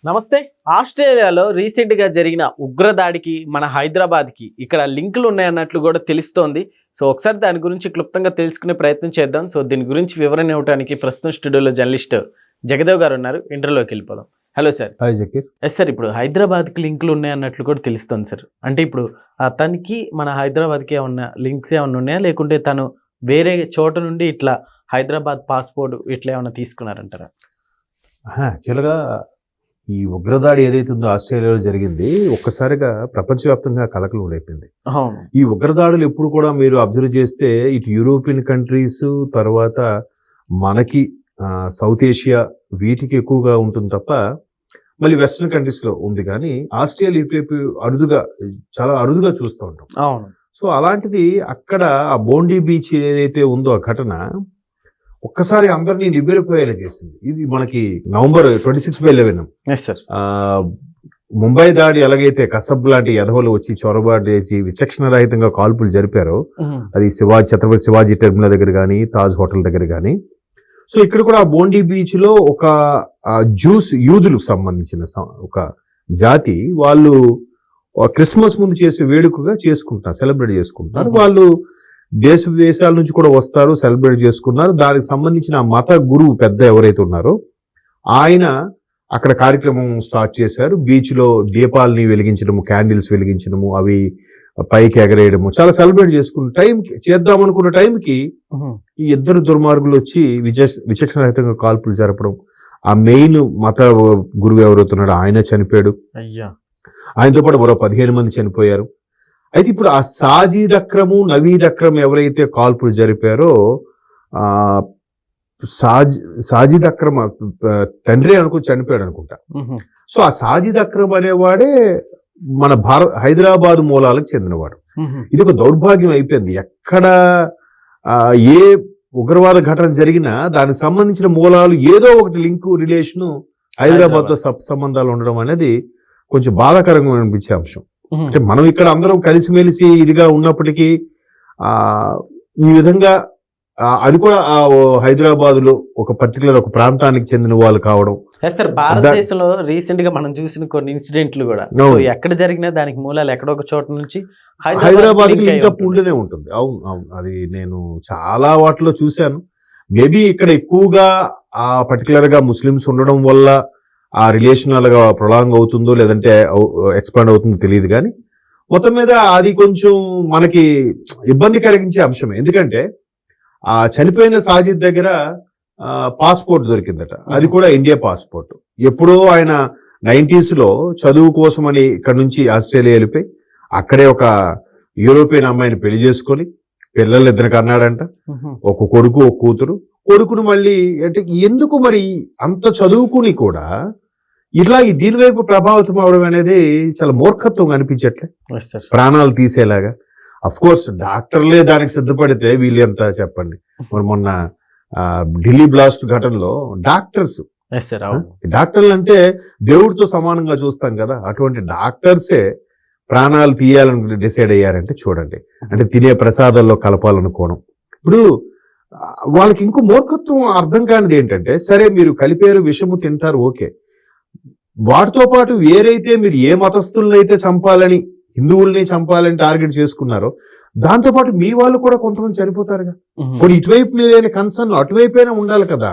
నమస్తే. ఆస్ట్రేలియాలో రీసెంట్గా జరిగిన ఉగ్రదాడికి మన హైదరాబాద్కి ఇక్కడ లింకులు ఉన్నాయన్నట్లు కూడా తెలుస్తోంది. సో ఒకసారి దాని గురించి క్లుప్తంగా తెలుసుకునే ప్రయత్నం చేద్దాం. సో దీని గురించి వివరణ ఇవ్వడానికి ప్రస్తుతం స్టూడియోలో జర్నలిస్ట్ జగదేవ్ గారు ఉన్నారు. ఇంటర్వ్యూలోకి వెళ్ళిపోదాం. Hello sir. Hi Zakir. Yes sir, ఇప్పుడు హైదరాబాద్కి లింకులు ఉన్నాయన్నట్లు కూడా తెలుస్తుంది సార్. అంటే ఇప్పుడు అతనికి మన హైదరాబాద్కి ఏమన్నా లింక్స్ ఏమన్నా ఉన్నాయా, లేకుంటే తను వేరే చోట నుండి ఇట్లా హైదరాబాద్ పాస్పోర్ట్ ఇట్లా ఏమన్నా తీసుకున్నారంటారా? యాక్చువల్గా ఈ ఉగ్రదాడి ఏదైతే ఉందో ఆస్ట్రేలియాలో జరిగింది, ఒక్కసారిగా ప్రపంచవ్యాప్తంగా కలకలం రేపింది. ఈ ఉగ్రదాడులు ఎప్పుడు కూడా మీరు అబ్జర్వ్ చేస్తే ఇటు యూరోపియన్ కంట్రీస్, తర్వాత మనకి సౌత్ ఏషియా వీటికి ఎక్కువగా ఉంటుంది తప్ప మళ్ళీ వెస్ట్రన్ కంట్రీస్లో ఉంది. కానీ ఆస్ట్రేలియా ఇటువైపు చాలా అరుదుగా చూస్తూ ఉంటాం. సో అలాంటిది అక్కడ ఆ బోండీ బీచ్ ఏదైతే ఉందో ఆ ఘటన ఒక్కసారి అందరినీ నివ్వెరపోయేలా చేసింది. ఇది మనకి నవంబర్ 26/11 ముంబై దాడి ఎలాగైతే కసబ్ లాంటి ఎదవలు వచ్చి చొరబాటు చేసి విచక్షణ రహితంగా కాల్పులు జరిపారో, అది ఛత్రపతి శివాజీ టెర్మినల్ దగ్గర కానీ తాజ్ హోటల్ దగ్గర కానీ. సో ఇక్కడ కూడా ఆ బోండీ బీచ్ లో ఒక యూదులకు సంబంధించిన ఒక జాతి వాళ్ళు క్రిస్మస్ ముందు చేసే వేడుకగా సెలబ్రేట్ చేసుకుంటున్నారు. వాళ్ళు దేశ విదేశాల నుంచి కూడా వస్తారు, సెలబ్రేట్ చేసుకున్నారు. దానికి సంబంధించిన మత గురువు పెద్ద ఎవరైతే ఉన్నారో ఆయన అక్కడ కార్యక్రమం స్టార్ట్ చేశారు. బీచ్ లో దీపాలని వెలిగించడము, క్యాండిల్స్ వెలిగించడము, అవి పైకి ఎగరేయడము, చాలా సెలబ్రేట్ చేద్దామనుకున్న టైంకి ఈ ఇద్దరు దుర్మార్గులు వచ్చి విచక్షణ రహితంగా కాల్పులు జరపడం. ఆ మెయిన్ మత గురువు ఎవరైతున్నాడో ఆయన చనిపోయాడు. ఆయనతో పాటు మరో 15 మంది చనిపోయారు. అయితే ఇప్పుడు ఆ సాజిద్ అక్రము, నవీద్ అక్రమ్ ఎవరైతే కాల్పులు జరిపారో, సాజిద్ అక్రమ్ తండ్రి చనిపోయాడు అనుకుంటా. సో ఆ సాజిద్ అక్రమ్ అనేవాడే మన హైదరాబాద్ మూలాలకు చెందినవాడు. ఇది ఒక దౌర్భాగ్యం అయిపోయింది. ఎక్కడ ఏ ఉగ్రవాద ఘటన జరిగినా దానికి సంబంధించిన మూలాలు ఏదో ఒకటి లింకు, రిలేషను హైదరాబాద్తో సంబంధాలు ఉండడం అనేది కొంచెం బాధాకరంగా అనిపించే అంశం. అంటే మనం ఇక్కడ అందరం కలిసిమెలిసి ఇదిగా ఉన్నప్పటికీ ఈ విధంగా అది కూడా హైదరాబాద్ లో ఒక పర్టికులర్ ఒక ప్రాంతానికి చెందిన వాళ్ళు కావడం. సార్, భారతదేశంలో రీసెంట్ గా మనం చూసిన కొన్ని ఇన్సిడెంట్లు కూడా ఎక్కడ జరిగినా దానికి మూలాలు ఎక్కడో ఒక చోట నుంచి హైదరాబాద్ కి లింకప్ ఉంటూనే ఉంటుంది. అవును అవును, అది నేను చాలా వాటిలో చూశాను. మేబీ ఇక్కడ ఎక్కువగా ఆ పర్టికులర్ గా ముస్లిమ్స్ ఉండడం వల్ల ఆ రిలేషన్ అలాగా ప్రొలాంగ్ అవుతుందో లేదంటే ఎక్స్పాండ్ అవుతుందో తెలియదు. కానీ మొత్తం మీద అది కొంచెం మనకి ఇబ్బంది కలిగించే అంశమే. ఎందుకంటే ఆ చనిపోయిన సాజిద్ దగ్గర పాస్పోర్ట్ దొరికిందట. అది కూడా ఇండియా పాస్పోర్ట్. ఎప్పుడో ఆయన 90s లో చదువు కోసమని ఇక్కడ నుంచి ఆస్ట్రేలియా వెళ్ళిపోయి అక్కడే ఒక యూరోపియన్ అమ్మాయిని పెళ్లి చేసుకొని పిల్లలు ఇద్దరు కన్నాడంట. ఒక కొడుకు, ఒక కూతురు. కొడుకును మళ్ళీ అంటే ఎందుకు మరి అంత చదువుకుని కూడా ఇట్లా దీని వైపు ప్రభావితం అవడం అనేది చాలా మూర్ఖత్వం అనిపించట్లే, ప్రాణాలు తీసేలాగా. అఫ్ కోర్స్ డాక్టర్లే దానికి సిద్ధపడితే వీళ్ళు ఎంత చెప్పండి. మరి మొన్న ఢిల్లీ బ్లాస్ట్ ఘటనలో డాక్టర్లు అంటే దేవుడితో సమానంగా చూస్తాం కదా, అటువంటి డాక్టర్సే ప్రాణాలు తీయాలని డిసైడ్ అయ్యారంటే చూడండి. అంటే తినే ప్రసాదాల్లో కలపాలనుకోవడం. ఇప్పుడు వాళ్ళకి ఇంకో మూర్ఖత్వం అర్థం కానిది ఏంటంటే, సరే మీరు కలిపేరు, విషము తింటారు, ఓకే. వాటితో పాటు వేరైతే మీరు ఏ మతస్థులనైతే చంపాలని, హిందువుల్ని చంపాలని టార్గెట్ చేసుకున్నారో దాంతోపాటు మీ వాళ్ళు కూడా కొంతమంది చనిపోతారుగా. కొన్ని ఇటువైపు లేని కన్సర్న్ అటువైపైనా ఉండాలి కదా.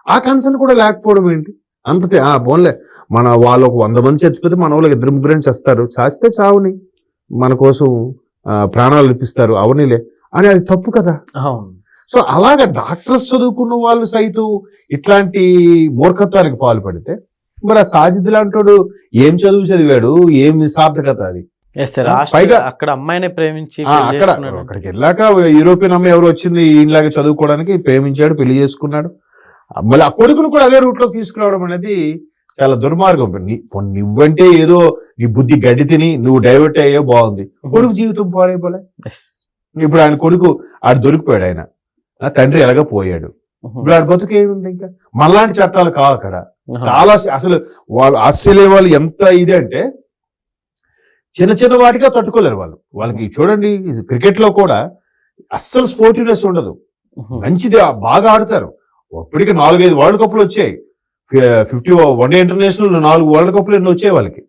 ఆ కన్సర్న్ కూడా లేకపోవడం ఏంటి? అంతే పోన్లే, మన వాళ్ళు ఒక 100 మంది చచ్చిపోతే మన వాళ్ళకి 2-3 చేస్తారు, చాచితే చావుని మన కోసం ప్రాణాలు ఇప్పిస్తారు, అవనిలే అని, అది తప్పు కదా. సో అలాగా డాక్టర్స్ చదువుకున్న వాళ్ళు సైతం ఇట్లాంటి మూర్ఖత్వానికి పాల్పడితే మరి ఆ సాజిద్ లాంటోడు ఏం చదివాడు, ఏం సార్థకత అది? పైగా అక్కడ అమ్మాయిని ప్రేమించి అక్కడికి వెళ్ళాక యూరోపియన్ అమ్మాయి ఎవరు వచ్చింది ఈయనలాగా చదువుకోవడానికి, ప్రేమించాడు, పెళ్లి చేసుకున్నాడు. మళ్ళీ ఆ కొడుకును కూడా అదే రూట్ లో తీసుకురావడం అనేది చాలా దుర్మార్గం. నువ్వంటే ఏదో నీ బుద్ధి గడ్డి తిని నువ్వు డైవర్ట్ అయ్యో బాగుంది, కొడుకు జీవితం పాడైపోలే. ఇప్పుడు ఆయన కొడుకు ఆడు దొరికిపోయాడు, ఆయన తండ్రి ఎలాగ పోయాడు. ఇప్పుడు ఆడ బతుకేముంది? ఇంకా మళ్ళాంటి చట్టాలు కావు అక్కడ. చాలా అసలు వాళ్ళు ఆస్ట్రేలియా వాళ్ళు ఎంత ఇది అంటే చిన్న చిన్న వాటిగా తట్టుకోలేరు వాళ్ళు. వాళ్ళకి చూడండి, క్రికెట్ లో కూడా అస్సలు స్పోర్టివ్నెస్ ఉండదు. మంచిది, బాగా ఆడతారు. ఇప్పటికి 4-5 వరల్డ్ కప్లు వచ్చాయి. 50 వన్డే ఇంటర్నేషనల్ 4 వరల్డ్ కప్లు ఎన్నో వచ్చాయి వాళ్ళకి.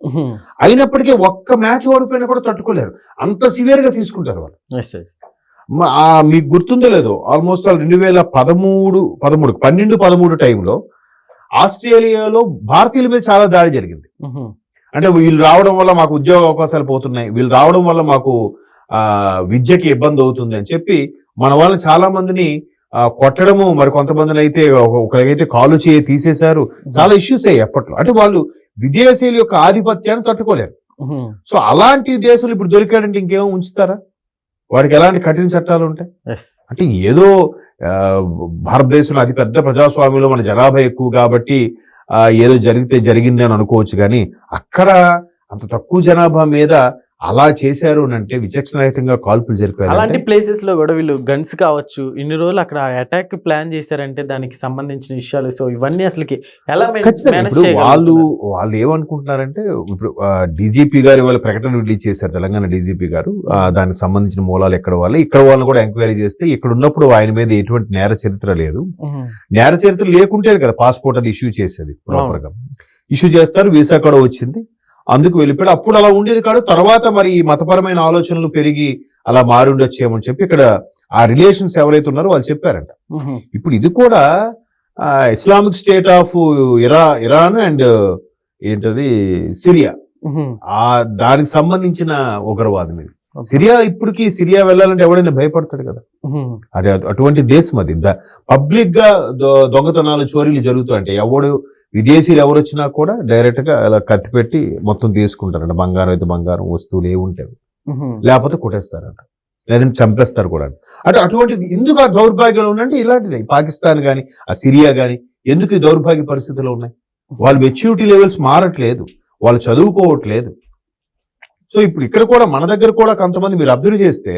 అయినప్పటికీ ఒక్క మ్యాచ్ ఓడిపోయినా కూడా తట్టుకోలేరు, అంత సివియర్ గా తీసుకుంటారు వాళ్ళు. మీకు గుర్తుందో లేదో, ఆల్మోస్ట్ 2012-13 టైంలో ఆస్ట్రేలియాలో భారతీయుల మీద చాలా దాడి జరిగింది. అంటే వీళ్ళు రావడం వల్ల మాకు ఉద్యోగ అవకాశాలు పోతున్నాయి, వీళ్ళు రావడం వల్ల మాకు విద్యకి ఇబ్బంది అవుతుంది అని చెప్పి మన వాళ్ళని చాలా మందిని కొట్టడము, మరి కొంతమందిని అయితే ఒకరికైతే కాలు చేయి తీసేశారు, చాలా ఇష్యూస్ అయ్యాయి అప్పట్లో. అంటే వాళ్ళు విదేశీయుల యొక్క ఆధిపత్యాన్ని తట్టుకోలేరు. సో అలాంటి దేశాలు ఇప్పుడు దొరికాడంటే ఇంకేమో ఉంచుతారా? వాడికి ఎలాంటి కఠిన చట్టాలు ఉంటాయి? అంటే ఏదో భారతదేశంలో అతి పెద్ద ప్రజాస్వామ్యంలో మన జనాభా ఎక్కువ కాబట్టి ఏదో జరిగింది అని అనుకోవచ్చు, కానీ అక్కడ అంత తక్కువ జనాభా మీద అలా చేశారు అంటే విచక్షణరహితంగా కాల్పులు జరిపారు. అలాంటి ప్లేసెస్ లో కూడా వీళ్ళు గన్స్ కావచ్చు, ఇన్ని రోజులు అక్కడ అటాక్ ప్లాన్ చేశారంటే దానికి సంబంధించిన విషయాలు, సో ఇవన్నీ అసలుకి ఎలా వాళ్ళు ఏమనుకుంటున్నారంటే, ఇప్పుడు డీజీపీ గారు వాళ్ళ ప్రకటన రిలీజ్ చేశారు, తెలంగాణ డీజీపీ గారు. దానికి సంబంధించిన మూలాలు ఇక్కడ వాళ్ళని కూడా ఎంక్వైరీ చేస్తే ఇక్కడ ఉన్నప్పుడు ఆయన మీద ఎటువంటి నేర చరిత్ర లేదు. నేర చరిత్ర లేకుంటే కదా పాస్పోర్ట్ అది ఇష్యూ చేసేది, ప్రాపర్ గా ఇష్యూ చేస్తారు, వీసా కూడా వచ్చింది, అందుకు వెళ్ళిపోయాడు. అప్పుడు అలా ఉండేది కాదు, తర్వాత మరి మతపరమైన ఆలోచనలు పెరిగి అలా మారి ఉండొచ్చేమని చెప్పి ఇక్కడ ఆ రిలేషన్స్ ఎవరైతే ఉన్నారో వాళ్ళు చెప్పారంట. ఇప్పుడు ఇది కూడా Islamic state of Iran and ఏంటది సిరియా, దానికి సంబంధించిన ఉగ్రవాదం ఇది. సిరియా ఇప్పటికీ సిరియా వెళ్ళాలంటే ఎవడైనా భయపడతాడు కదా, అది అటువంటి దేశం. అది పబ్లిక్ గా దొంగతనాలు చోరీలు జరుగుతాయంటే ఎవడు విదేశీయులు ఎవరు వచ్చినా కూడా డైరెక్ట్ గా అలా కత్తి పెట్టి మొత్తం తీసుకుంటారంట. బంగారం అయితే బంగారం, వస్తువులు ఏముంటాయి, లేకపోతే కొట్టేస్తారంట, లేదంటే చంపేస్తారు కూడా. అంటే అటువంటిది ఎందుకు ఆ దౌర్భాగ్యంలో ఉందంటే ఇలాంటిది. పాకిస్తాన్ కానీ ఆ సిరియా కానీ ఎందుకు ఈ దౌర్భాగ్య పరిస్థితుల్లో ఉన్నాయి? వాళ్ళు మెచ్యూరిటీ లెవెల్స్ మారట్లేదు, వాళ్ళు చదువుకోవట్లేదు. సో ఇప్పుడు ఇక్కడ కూడా మన దగ్గర కూడా కొంతమంది మీరు అబ్జర్వ్ చేస్తే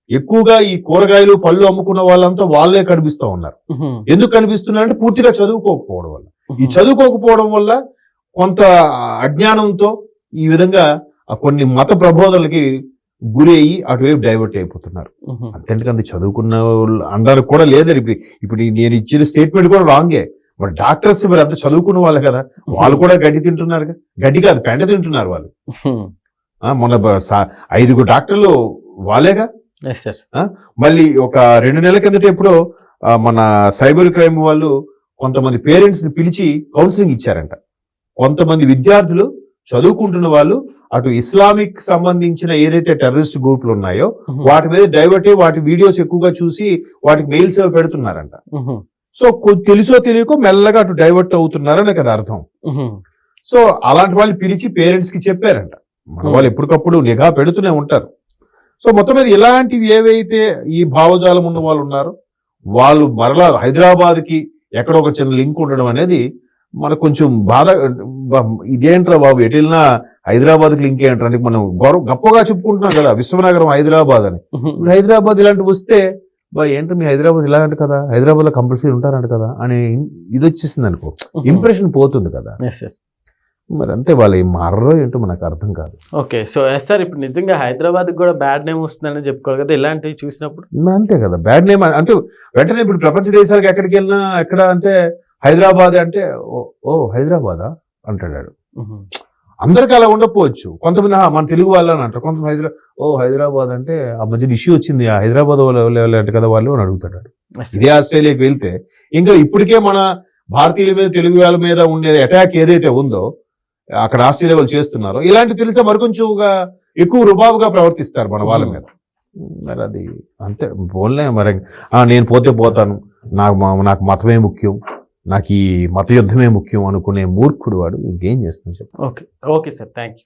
ఎక్కువగా ఈ కూరగాయలు పళ్ళు అమ్ముకున్న వాళ్ళంతా వాళ్ళే కనిపిస్తూ ఉన్నారు. ఎందుకు కనిపిస్తున్నారంటే పూర్తిగా చదువుకోకపోవడం వల్ల. ఈ చదువుకోకపోవడం వల్ల కొంత అజ్ఞానంతో ఈ విధంగా కొన్ని మత ప్రబోధనలకి గురి అయ్యి అటువైపు డైవర్ట్ అయిపోతున్నారు. అంతేందుకంత చదువుకున్న వాళ్ళు అనడానికి కూడా లేదని ఇప్పుడు నేను ఇచ్చిన స్టేట్మెంట్ కూడా రాంగే. మరి డాక్టర్స్ మరి అంత చదువుకున్న వాళ్ళే కదా, వాళ్ళు కూడా గడ్డి తింటున్నారు, గడ్డి కాదు పెంట తింటున్నారు వాళ్ళు. మొన్న 5 డాక్టర్లు వాళ్ళేగా. మళ్ళీ ఒక 2 నెలల కిందట ఎప్పుడో మన సైబర్ క్రైమ్ వాళ్ళు కొంతమంది పేరెంట్స్ ని పిలిచి కౌన్సిలింగ్ ఇచ్చారంట. కొంతమంది విద్యార్థులు చదువుకుంటున్న వాళ్ళు అటు ఇస్లామిక్ సంబంధించిన ఏదైతే టెర్రరిస్ట్ గ్రూపులు ఉన్నాయో వాటి మీద డైవర్ట్ అయ్యి వాటి వీడియోస్ ఎక్కువగా చూసి వాటికి మెయిల్స్ పెడుతున్నారంట. సో తెలుసో తెలియకో మెల్లగా అటు డైవర్ట్ అవుతున్నారని కదా అర్థం. సో అలాంటి వాళ్ళు పిలిచి పేరెంట్స్ కి చెప్పారంట. మన వాళ్ళు ఎప్పటికప్పుడు నిఘా పెడుతూనే ఉంటారు. సో మొత్తం మీద ఇలాంటివి ఏవైతే ఈ భావజాలం ఉన్న వాళ్ళు ఉన్నారో వాళ్ళు మరలా హైదరాబాద్ కి ఎక్కడో ఒక చిన్న లింక్ ఉండడం అనేది మనకు కొంచెం బాధ. ఇదేంట్రా బాబు, ఎటు వెళ్ళినా హైదరాబాద్ కి లింక్ ఏంట్రా అంటే మనం గొప్పగా చెప్పుకుంటున్నాం కదా విశ్వనగరం హైదరాబాద్ అని. హైదరాబాద్ ఇలాంటివి వస్తే ఏంటో మీ హైదరాబాద్ ఇలాంటి కదా, హైదరాబాద్ లో కంపల్సరీ ఉంటారంట కదా అని ఇది వచ్చేసింది అనుకో, ఇంప్రెషన్ పోతుంది కదా. మరి అంతే, వాళ్ళు ఏం మారో ఏంటో మనకు అర్థం కాదు. ఓకే, సో సార్ ఇప్పుడు నిజంగా హైదరాబాద్ కూడా బ్యాడ్ నేమ్ వస్తుందని చెప్పుకోవాలి కదా ఇలాంటివి చూసినప్పుడు. అంతే కదా, బ్యాడ్ నేమ్ అంటే వెంటనే ఇప్పుడు ప్రపంచ దేశాలకు ఎక్కడికి వెళ్ళినా ఎక్కడ అంటే హైదరాబాద్ అంటే ఓ హైదరాబాదా అంటాడు. అందరికి అలా ఉండకపోవచ్చు, కొంతమంది మన తెలుగు వాళ్ళని అంటారు, కొంతమంది హైదరాబాద్ అంటే ఆ మధ్యన ఇష్యూ వచ్చింది ఆ హైదరాబాద్ అంటే కదా వాళ్ళు అని అడుగుతాడు. ఇదే ఆస్ట్రేలియాకి వెళ్తే ఇంకా ఇప్పటికే మన భారతీయుల మీద తెలుగు వాళ్ళ మీద ఉండే అటాక్ ఏదైతే ఉందో అక్కడ ఆస్ట్రేలియా వాళ్ళు చేస్తున్నారో ఇలాంటి తెలిసే మరికొంచెంగా ఎక్కువ రుబాబుగా ప్రవర్తిస్తారు మన వాళ్ళ మీద. మరి అది అంతే పోన్లే, మరి నేను పోతే పోతాను, నాకు మతమే ముఖ్యం, నాకు ఈ మత యుద్ధమే ముఖ్యం అనుకునే మూర్ఖుడు వాడు ఇంకేం చేస్తాను చెప్పు. Okay sir, thank you.